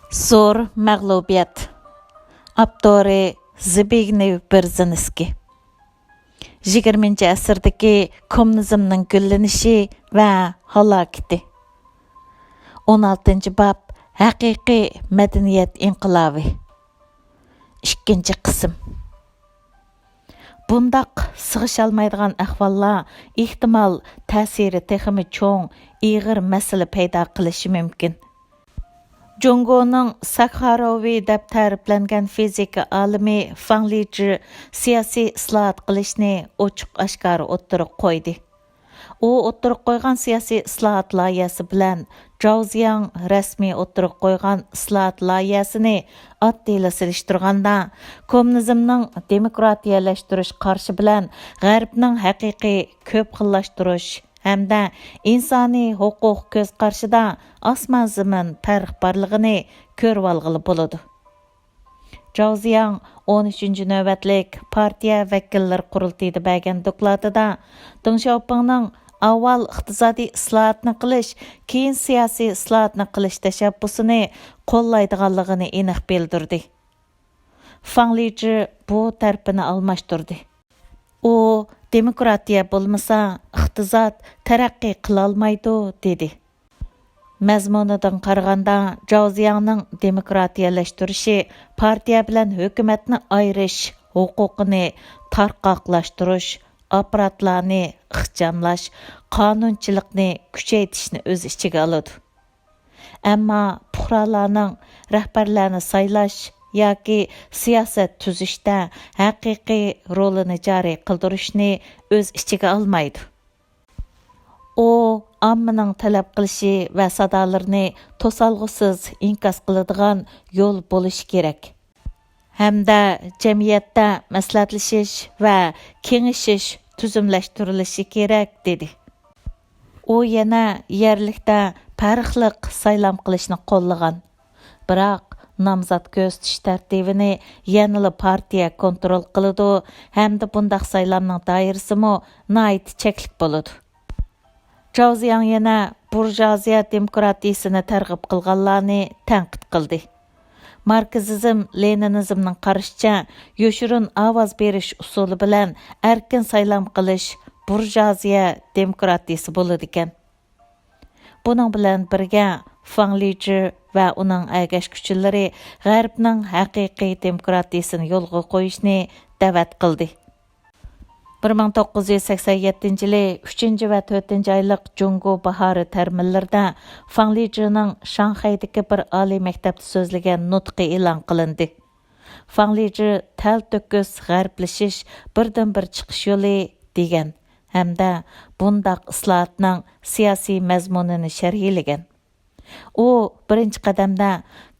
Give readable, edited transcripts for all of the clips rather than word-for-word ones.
Zor مەغلۇبىيەت. ئاپتورى زبىگنېۋ برېزنىسكى. 20. ئەسىردىكى كوممۇنىزىمنىڭ گۈللىنىشى ۋە ھالاكىتى. 16. bab ھەقىقىي مەدەنىيەت ئىنقىلابى. 2. qism. Bundaq sığışalmaydigan ahvallar ehtimal ta'siri texmi cho'ng, ig'ir masala paydo qilishi mumkin. Jungoning Sakharovi deb ta'riflangan fizika olimi Fang Liji siyosiy islohot qilishni ochiq-oshkora o'ttirib qo'ydi. U o'ttirib qo'ygan siyosiy islohot loyihasi bilan Zhao rasmiy o'ttirib qo'ygan islohot loyihasini oddiylashtirib silishtirganda, kommunizmning demokratiyalashtirish qarshi bilan G'arbning haqiqiy ko'p xillashtirish hamda insoniy huquq ko'z qarshida osmon zamin farq borligini ko'rib olg'ili bo'ladi. Zhao 13. navbatlik partiya vakillar qurultayida bergan dokladida Deng Xiaopingning avval iqtisodiy islohotni qilish, keyin siyosiy islohotni qilish tashabbusini qo'llaydiganligini aniq bildirdi. Fang Liji bu tarafini almashtirdi. U demokratiya bo'lmasa, iqtisod taraqqiy qila olmaydi dedi. Mazmunidan qaraganda, Zhaoning demokratiyalashtirishi partiya bilan hukumatni ayirish huquqini tarqoqlashtirish, apparatlarni ixchamlash, qonunchilikni kuchaytirishni o'z ichiga oladi. Ammo fuqarolarning rahbarlarni saylash yoki siyosat tuzishda haqiqiy rolini joriy qildirishni o'z ichiga olmaydi. U ommaning talab qilishi va sadolarini to'solg'usiz inkos qiladigan yo'l bo'lishi kerak. Hamda jamiyatda maslahatlashish va kengashish tuzumlashtirilishi kerak dedi. U yana yerlikda farqli saylam qilishni qo'llagan. Biroq nomzod ko'rsatish tartibini yanada partiya kontrol qiladi hamda bundaq saylamning doirasimi nihoyat cheklik bo'ladi. Zhao yana burjuaziya demokratiyasini targ'ib qilganlarni tanqid qildi. Marksizm Leninizmning qarashicha yoshirin ovoz berish usuli bilan erkin saylam qilish burjuaziya demokratiyasi bo'ladi ekan. Buning bilan birga Fang Liji va uning ergashuvchilari G'arbning haqiqiy demokratiyasini yo'lga qo'yishni da'vat qildi. 1987-yili 3 va 4 oylik Jungo bahori terminlarida Fang Lijining Shanxaydagi bir oliy maktabda so'zlagan nutqi e'lon qilindi. Fang Liji tal-to'kis g'arblashish birdan-bir chiqish yo'li degan hamda bundaq islohotning siyosiy mazmunini sharhlagan. U birinchi qadamda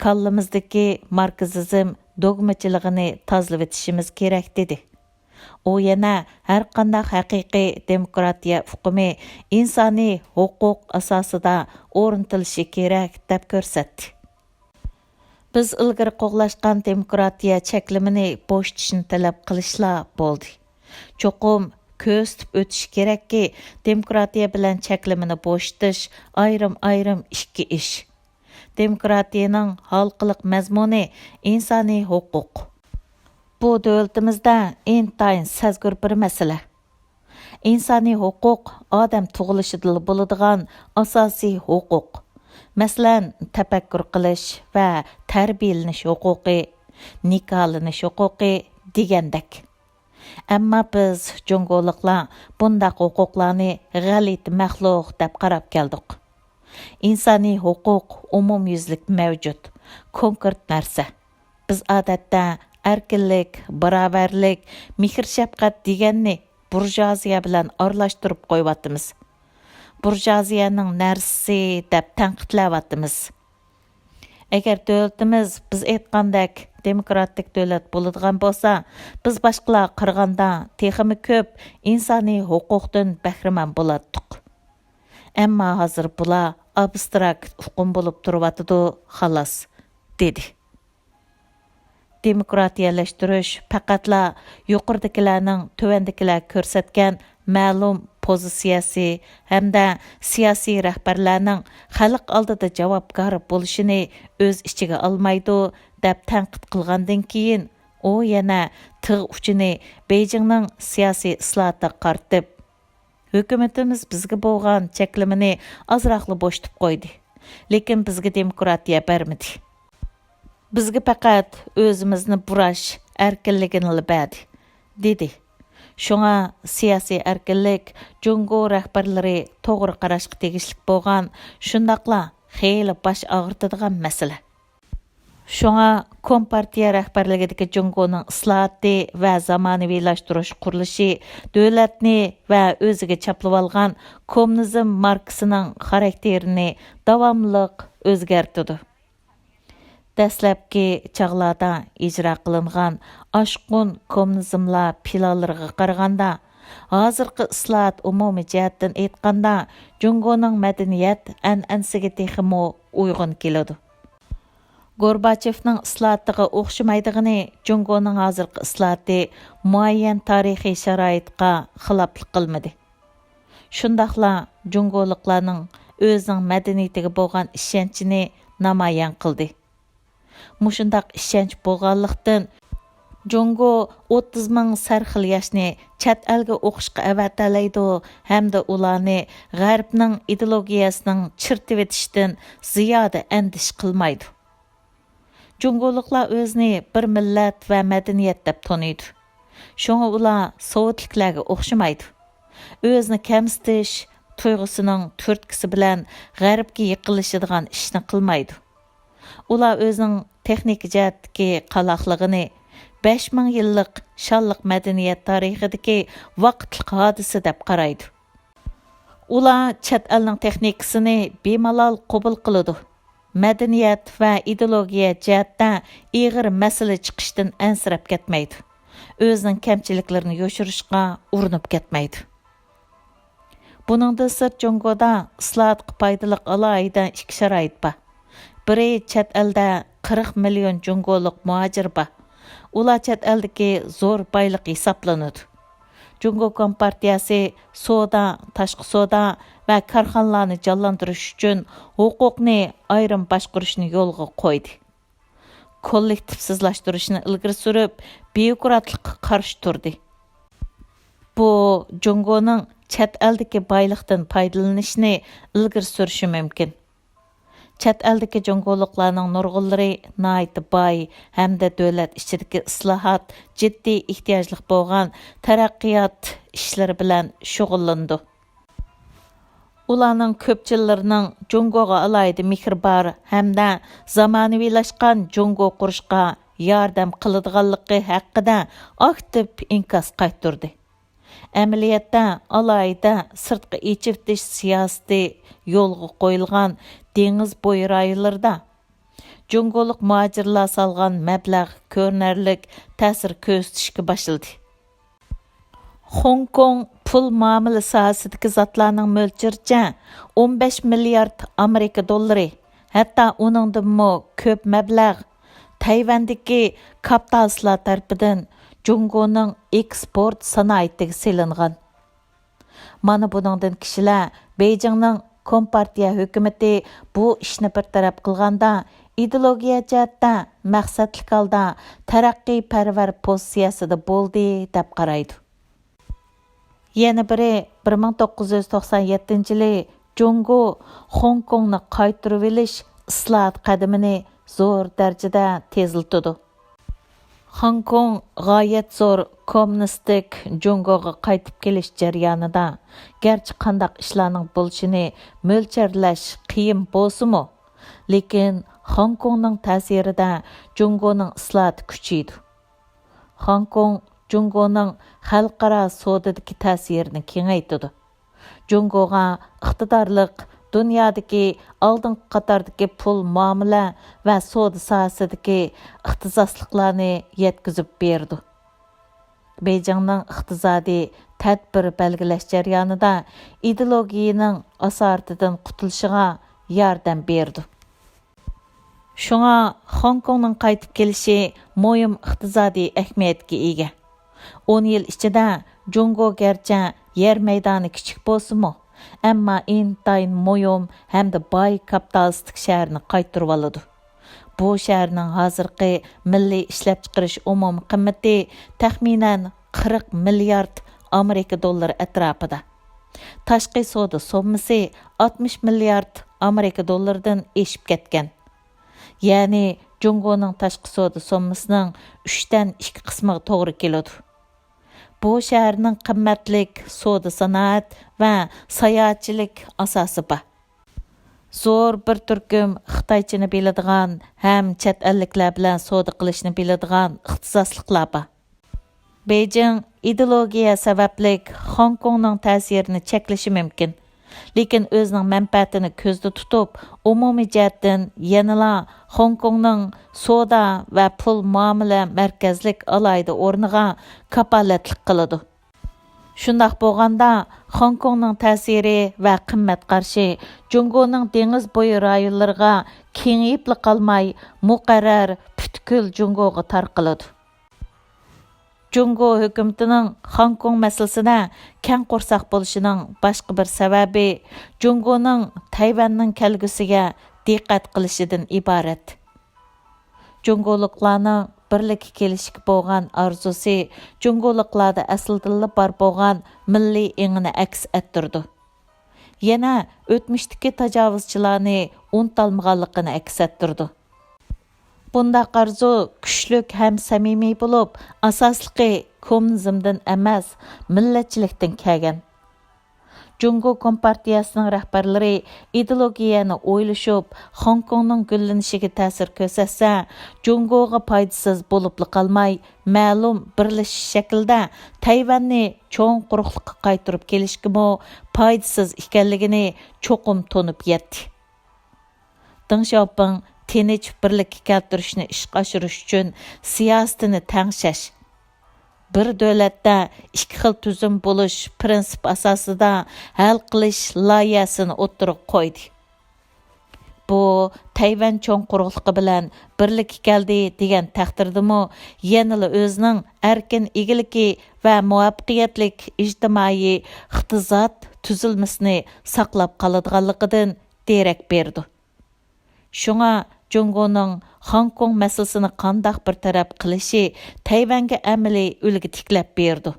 kallamizdagi marksizm dogmachiligini tozalab o'tishimiz kerak dedi. U yana har qanday haqiqiy demokratiya hukmi insoniy huquq asosida o'rnatilishi kerak deb ko'rsatdi. Biz ilgari qo'g'lashgan demokratiya cheklimini bo'shatishni talab qilishlar bo'ldi. Cho'qim ko'rsatib o'tish kerakki, demokratiya bilan cheklimini bo'shatish ayrim ikki ish. Demokratiyaning xalqiliq mazmuni insoniy huquq. Bu davlatimizda intayin sezgur bir masala. İnsani huquq odam tug'ilishidan bo'ladigan asosiy huquq. Masalan, tafakkur qilish va tarbiyalanish huquqi, nikohlanish huquqi degandek. Ammo biz jungoliklar bundaq huquqlarni g'alit maxluq deb qarab keldik. İnsani huquq umumyuzlik mavjud, konkret narsa. Biz odatda erkinlik, barobarlik, mehr-shafqat deganni burjuaziya bilan aralashtirib qo'yapmiz. Burjuaziyaning narsasi deb tanqidlayapmiz. Agar davlatimiz biz aytgandek demokratik davlat bo'ladigan bo'lsa, biz boshqalar qaraganda texmi ko'p insoniy huquqdan bahramand bo'lardik. Ammo hozir bular abstrakt hukm bo'lib turibdi, xolos, dedi. Demokratiyalashtirish faqatla yuqoridagilarning tuvandagilar ko'rsatgan ma'lum pozitsiyasi hamda siyosiy rahbarlarning xalq oldida javobgar bo'lishini o'z ichiga olmaydi deb tanqid qilgandan keyin u yana tig' uchini Beyjingning siyosiy islohatiga qaratib, hukumatimiz bizga bo'lgan cheklimini ozroqli bo'shtib qo'ydi, lekin bizga demokratiya bermadi. Bizga faqat o'zimizni burash erkinligini berdi, dedi. Şoňa siyasi erkinlik Jungo rahbarlary to'g'ri qarashga tegishlik bo'lgan, shundaqla xeyli bosh og'ritadigan masala. Şoňa Kompartiya rahbarligidagi Jungoning islohati va zamonaviylashtirish qurilishi davlatni va o'ziga chaplab olgan kommunizm markasining xarakterini davomliq o'zgartirdi. Dastlabki chaqlarda ijro qilingan oshqun kommunizmlar planlariga qaraganda, hozirgi islohot umumiy jihatdan aytganda Jungoning madaniyat an'anasiga texmo uyg'un keladi. Gorbachevning islohotiga o'xshamaydigini Jungoning hozirgi islohoti muayyan tarixiy sharoitga xiloflik qilmadi. Shundaqla Jungoliklarning o'zining madaniyatiga bo'lgan ishonchini namoyon qildi. Mushundaq ishonch bo'lganlikdan Jungo 30 ming sarxil yoshni chet elga o'qishga avatalaydi hamda ularni g'arbning ideologiyasining chirtib etishdan ziyoda andish qilmaydi. Jungoliklar o'zini bir millat va madaniyat deb tanıydı. Şoňa ular sovetliklarga o'xshamaydi. O'zini kamsitish tuyg'usining turtkisi bilan g'arbga yiqilishadigan ishni qilmaydi. Ular o'zining texnik jihatdagi qaloqligini 5000 yillik shonliq madaniyat tarixidagi vaqtlik hodisa deb qaraydi. Ular chet elning texnikasini bemalol qabul qiladi. Madaniyat va ideologiya jihatda ig'ir masala chiqishdan ansirab ketmaydi. O'zining kamchiliklarini yoshirishga urinib ketmaydi. Buningdan sirt Jungoda islohotga foydali alohida ikki sharoit bor. Biri chet elda 40 million Jungolik muhojir bor. Ular chet eldagi zo'r boylik hisoblanadi. Jungo Kompartiyasi soda, tashqi soda va korxonalarni jonlantirish uchun huquqni ayrim boshqarishni yo'lga qo'ydi. Kollektivsizlashtirishni ilgari surib, byurokratlikqa qarshi turdi. Bu Jungoning chet eldagi boylikdan foydalanishni ilgari surishi mumkin. Chet eldagi Jungoliklarning nurg'unlari nihoyat boy hamda davlat ichidagi islohot jiddiy ehtiyojli bo'lgan taraqqiyot ishlari bilan shug'ullandi. Ularning ko'pchiliklarining Jungoga alohida mehr bor hamda zamonaviylashgan Jungo qurishga yordam qiladiganligi haqida aktiv inkos qaytardi. Amaliyotda alohida sirtqi echitish siyosati yo'lga qo'yilgan dengiz bo'yi rayonlarida Jungolik muhojirlar salgan mablag' ko'rinarlik ta'sir ko'rsatishga boshladi. Hong Kong pul muomala sohasidagi zotlarning mo'lchiricha 15 milliard Amerika dollari, hatto uningdanmi ko'p mablag' Tayvandagi kapitalistlar tarafidan Jungoning eksport sanoatiga selingan. Mana buningdan kishilar Beyjingning Kompartiya hukumati bu ishni bartaraf qilganda ideologiya jihatda maqsadlik holda taraqqiy parvar pozitsiyasida bo'ldi deb qaraydi. Yana biri 1997-yili Jungo Hong Kongni qaytarib olish islohot qadamini zo'r darajada tezlatdi. Hong Kong g'oyat zo'r kommunistik Jungoga qaytib kelish jarayonida garchi qandaq ishlarning bo'lishini mo'lcharlash qiyin bo'lsa-mu, lekin Hong Kongning ta'sirida Jungoning islohoti kuchaydi. Hong Kong Jungoning xalqaro sodadagi ta'sirini kengaytirdi. Jungoga iqtidorliq dunyodagi oldingi qatordagi pul muomala va savdo sohasidagi ixtisosliklarni yetkazib berdi. Beyjingning iqtisodiy tadbir belgilash jarayonida ideologiyaning asoratidan qutulishiga yordam berdi. Shunga Hong Kongning qaytib kelishi muhim iqtisodiy ahamiyatga ega. 10 yil ichida Jungo garchi yer maydoni kichik bo'lsa-mu, ammo intayin mo'yum hamda boy kapitalistik shaharni qaytarib oladi. Bu shaharning hozirgi milliy ishlab chiqarish umum qiymati taxminan 40 milliard Amerika dollari atrofida. Tashqi savdo sommasi 60 milliard Amerika dollaridan eshib ketgan. Ya'ni Jungoning tashqi savdo sommasining 3dan 2 qismiga to'g'ri keladi. Bu shaharning qimmatlik savdo sanoat va sayohatchilik asosi bor. Zo'r bir turkum Xitoychini biladigan ham chet elliklar bilan savdo qilishni biladigan ixtisosliklar bor. Beijing ideologiya sabablik Hong Kongning ta'sirini cheklashi mumkin. Lekin o'zining manfaatini ko'zda tutib, umumiy jihatdan yanala Hong Kongning savdo va pul muomala markazlik alayda o'rniga kapolatlik qiladi. Shundaq bo'lganda, Hong Kongning ta'siri va qimmat qarshi Jungoning dengiz bo'yi rayonlariga kengayib qolmay, muqarrar butkul Jungoga tarqaladi. Jungo hukumatining Hong Kong masalasida keng qo'rsoq bo'lishining boshqa bir sababi Jungoning Tayvanning kelgusiga diqqat qilishidan iborat. Jungoliklarning birlikka kelishga bo'lgan arzusi Jungoliklarda aslida bor bo'lgan milliy engini aks ettirdi. Yana o'tmishdagi tajovuzchilarni unutalmaganligini aks ettirdi. Bundaq arzu kuchlik ham samimiy bo'lib, asosligi kommunizmdan emas, millatchilikdan kelgan. Jungo Kompartiyasining rahbarlari ideologiyani o'ylashib, Hong Kongning güllinishiga ta'sir ko'rsatsa, Jungoga foydasiz bo'lib qolmay, ma'lum birlashish shaklda Tayvanni cho'ng quruqlikqa qaytarib kelishga foydasiz ekanligini cho'qim tonib yetdi. Deng Xiaoping tinch birlikka keltirishni ishga oshirish uchun siyosatini tangshash, bir davlatda ikki xil tuzum bo'lish prinsip asosida hal qilish loyihasini o'ttirib qo'ydi. Bu Tayvan cho'ng quruqligi bilan birlikka keldi degan taqdirdami, yanada o'zining erkin egiligi va muvaffaqiyatli ijtimoiy iqtisod tuzilmasini saqlab qoladiganligidan derak berdi. Shunga Jungoning Hong Kong masalasini qandaq bir taraf qilishi Tayvanga amaliy ulgi tiklab berdi.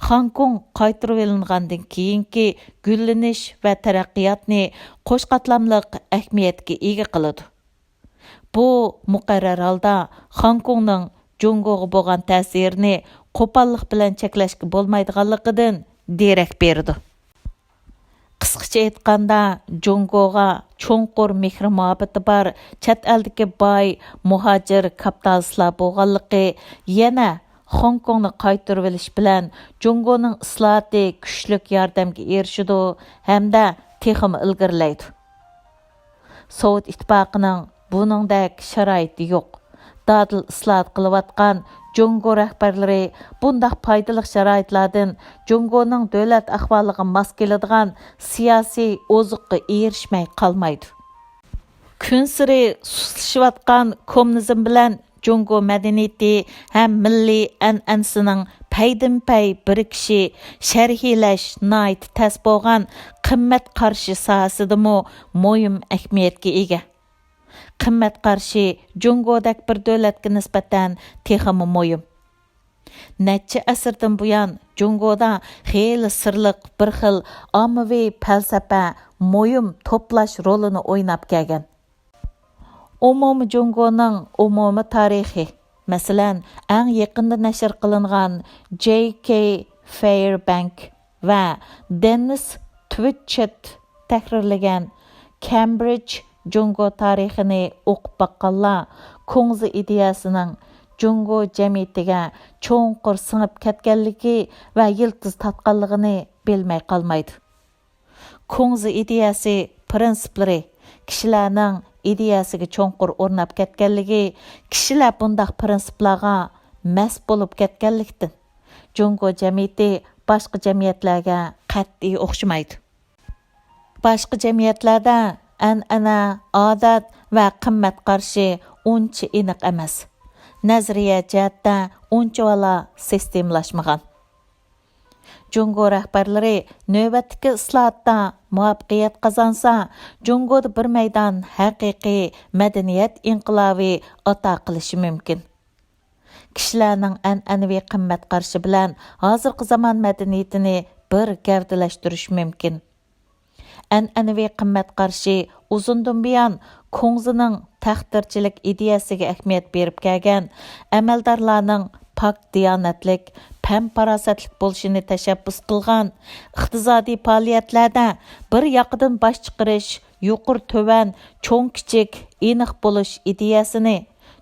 Hong Kong qaytarib olingandan keyingi güllenish va taraqqiyotni qo'sh qatlamliq ahamiyatga ega qiladi. Bu muqarrar holda Hong Kongning Jungoga bo'lgan ta'sirini qo'pollik bilan cheklashga bo'lmaydiganligidan derak berdi. Qisqacha aytganda, Jungoga cho'nqur mehr muhabbati bor chet eldagi boy muhojir kapitalistlar bo'lganligi yana Hong Kongni qaytarib olish bilan Jungoning islohoti kuchlik yordamga erishidi hamda texmi ilgirlaydi. Sovet ittifoqining buningdek sharoiti yo'q. Dadil islohot qilayotgan Jungo rahbarlari bundaq foydali sharoitlardan Jungoning davlat ahvoliga mos keladigan siyosiy oziqqa erishmay qolmaydi. Kun siri suslashayotgan kommunizm bilan Jungo madaniyati ham milliy an'anasining paydin-pay birikishi sharhilash nayt tas bo'lgan qimmat qarshi sohasidami muhim ahamiyatga ega. Qimmat qarshi Jungodak bir davlatga nisbatan texmi muhim. Necha asrdan buyon Jungoda xeyli sirliq bir xil ommaviy falsafa muhim to'plash rolini o'ynab kelgan. Umumiy Jungoning umumiy tarixi, masalan, eng yaqinda nashr qilingan J.K. Fairbank va Dennis Twitchett tahrirlagan Cambridge Jungo tarixini o'qib baqqanlar Kongzi ideyasining Jungo jamiyatiga cho'nqur singib ketganligi va yiltiz tatqanligini bilmay qolmaydi. Kongzi ideyasi prinsiplari kishilarning ideyasiga cho'nqur o'rnab ketganligi, kishilar bundaq prinsiplarga mas bo'lib ketganlikdan Jungo jamiyati boshqa jamiyatlarga qat'iy o'xshamaydi. Boshqa jamiyatlarda an'ana, odat va qimmat qarshi uncha aniq emas. Nazariya jihatda uncha vala sistemlashmagan. Jungo rəhbərləri növbətdəki islohotda muvaffaqiyət qazansa, Jungoda bir meydan ھەقىقىي مەدەنىيەت ئىنقىلابى ئاتا qilishi mümkün. Kişilərning ənənəvi qimmat qarashi bilan hozirgi zamon madaniyatini bir gavdalashtirish mumkin. Ənənəvi qimmat qarashi uzundan buyon Koңzining taqdirchilik ideyasiga ahamiyat berib kelgan, amaldorlarning pak diyonatlik, pam-farosatlik bo'lishini tashabbus qilgan, iqtisodiy faoliyatlarda bir yoqidan bosh chiqarish, yuqur to'van, cho'ng kichik, aniq bo'lish ideyasini,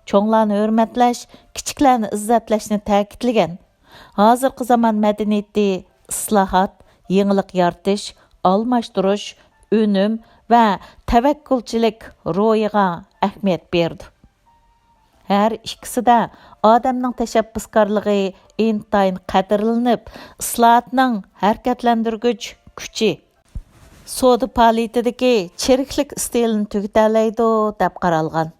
cho'nglarni hurmatlash, kichiklarni izzatlaashni ta'kidlagan. Hozirgi zamon madaniyati islohot, yangilik yaratish, almashtirish, unum va tavakkulchilik ro'yiga ahamiyat berdi. Her ikkisida odamning tashabbuskorligi intayin qadrlanib, islohotning harakatlantirgich kuchi soda faoliyatidagi chiriklik istilini tugatallaydi deb qaralgan.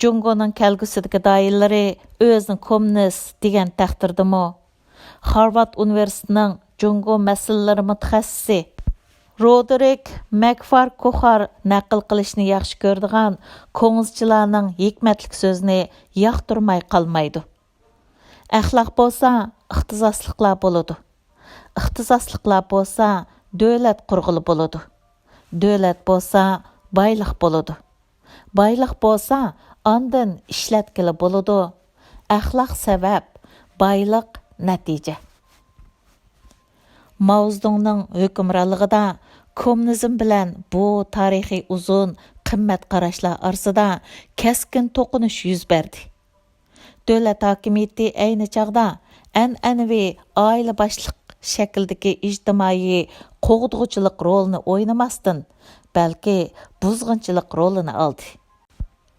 Jungoning kelgusidagi doiralari o'zini kommunist degan taqdirdimi, Harvard universitetining Jungo masalalari mutaxassisi Roderick McFarkohar naql qilishni yaxshi ko'rdigan ko'ngizchilarning hikmatlik so'zini yoqtirmay qolmaydi. Axloq bo'lsa, ixtisosliklar bo'ladi. Ixtisosliklar bo'lsa, davlat qurg'ili bo'ladi. Davlat bo'lsa, boylik bo'ladi. Boylik bo'lsa, ondan ishlatkili bo'ladi. Axloq sabab, boylik natija. Mao Zedongning hukmronligida kommunizm bilan bu tarixiy uzun qimmat qarashlar orasida keskin to'qinish yuz berdi. Davlat hokimiyati ayni chog'da an'anaviy oila boshliq shakldagi ijtimoiy qo'g'dug'uchilik rolini o'ynamasdan, balki buzg'unchilik rolini oldi.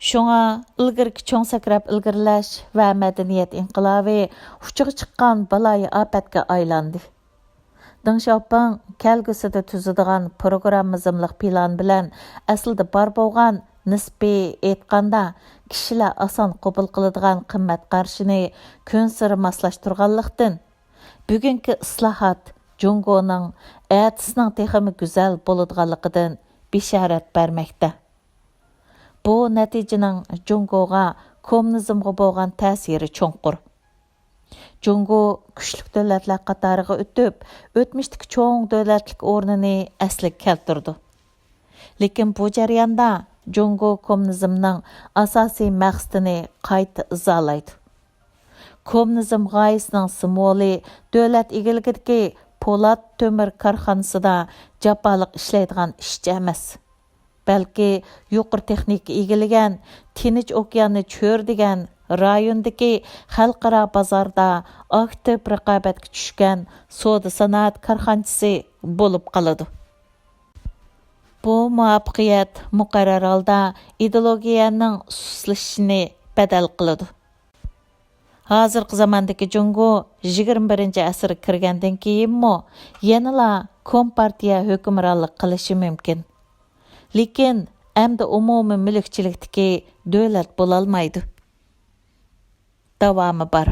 Shunga ilgirki cho'ng sakrab ilgirlash va madaniyat inqilobi uchiga chiqqan baloyi ofatga aylandi. Deng Xiaoping kelgusida tuzadigan programmazmliq plan bilan aslida bor bo'lgan nisbiy aytganda kishilar oson qabul qiladigan qimmat qarashini kun sari moslashtirganlikdan bugungi islohot Jungoning atisining texmi go'zal bo'ladiganligidan bishorat bermoqda. Bu natijaning Jungoga kommunizmga bo'lgan ta'siri cho'nqur. Jungo kuchli davlatlar qatoriga o'tib, o'tmishdagi cho'ng davlatlik o'rnini asliga keltirdi. Lekin bu jarayonda Jungo kommunizmning asosiy maqsadini qayta izolaydi. Kommunizm g'oyasining simvoli davlat egiligidagi Po'lat to'mir korxonasida jafoliq ishlaydigan ishchi emas, balki yuqori texnika egilagan Tinch okeanni cho'r degan rayondagi xalqaro bozorda aktiv raqobatga tushgan savdo sanoat korxonachisi bo'lib qoladi. Bu muvaffaqiyat muqarrar holda ideologiyaning suslashishini badal qiladi. Hozirgi zamondagi Jungo 21-asrga kirgandan keyinmi yanala kompartiya hukmronlik qilishi mumkin. Lekin endi umumiy mulkchilikdagi davlat bo'la olmaydi. Davomı bor.